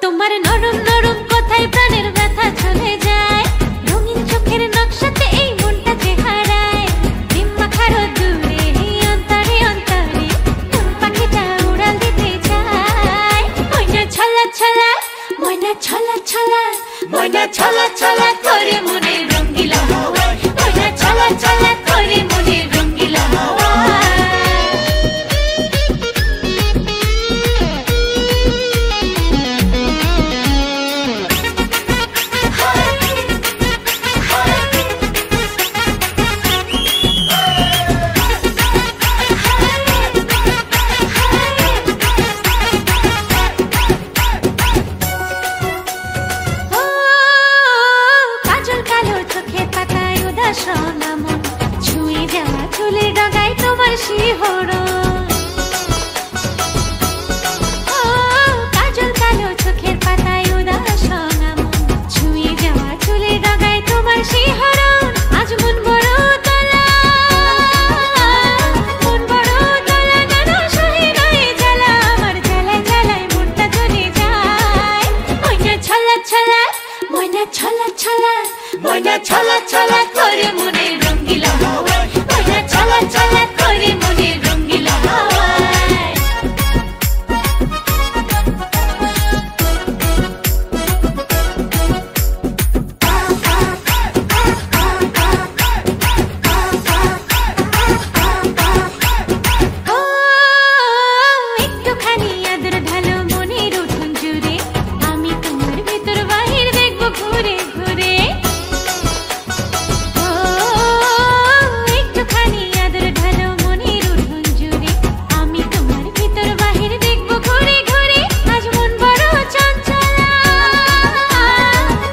তোমার নরম নরম কথায় প্রাণের ব্যথা চলে যায়, রঙিন চোখের নকশাতে এই মনটা যে হারায়। ডিম মাখারও দূরে অন্তরে অন্তরে কোন পাখিটা উড়াল দিতে চায়। ময়না ছলা ছলা, ময়না ছলা ছলা, ময়না ছলা ছলা করে মনের রঙ্গিলা হাওয়ায়, ময়না ছলা ছলা করে মনের রঙ্গিলা হাওয়ায়। ছুঁয়ে যাওয়া চুলের ডগায় তোমার শিহরণ, কাজল কালো চোখের পাতায় উদাসন আমন, ছুঁয়ে যাওয়া চুলের ডগায় তোমার শিহরণ। আজ মন বড় তোলা, মন বড় তোলা, যেন সহে নয় জ্বালা, আমার জ্বালায় জ্বালায় মনটা চলে যায়। ময়না ছলা ছলা, ময়না ছলা ছলা, ময়না ছলা ছলা করে মনের রঙ্গিলা হাওয়ায়, ময়না ছলা ছলা করে মনের রঙ্গিলা হাওয়ায়। একটুখানি আদর ঢালো মনের উঠোন জুড়ে, আমি তোমার ভিতর বাহির দেখবো ঘুরে ঘুরে। একটুখানি আদর ঢালো মনের উঠোন জুড়ে, আমি তোমার ভিতর বাহির দেখবো ঘুরে ঘুরে। আজ মন বড় চঞ্চলা,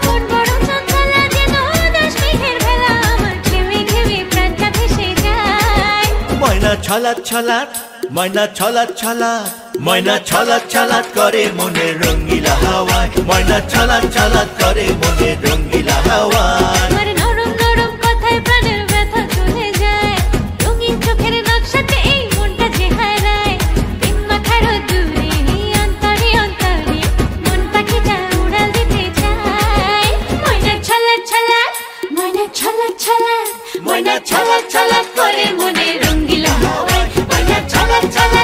মন বড় চঞ্চলা, যেন উদাস মেঘের ভেলা, আমার ঢেউে ঢেউে প্রাণটা ভেসে যায়। ময়না ছলাৎ ছলাৎ, ময়না ছলাৎ ছলাৎ, ময়না ছলাৎ ছলাৎ করে মনের রঙ্গিলা হাওয়ায়, ময়না ছলাৎ ছলাৎ করে মনের রঙ্গিলা হাওয়ায়। তোমার নরম নরম কথায় প্রাণের ব্যথা চলে যায়, রঙিন চোখের নকশাতে এই মনটা যে হারায়। ডিম মাখারও দূরে অন্তরে অন্তরে মন পাখিটা উড়াল দিতে চায়। ময়না ছলা ছলা, ময়না ছলা ছলা, ময়না ছলা ছলা করে মনের রঙ্গিলা হাওয়ায়, ময়না ছলা ছলা।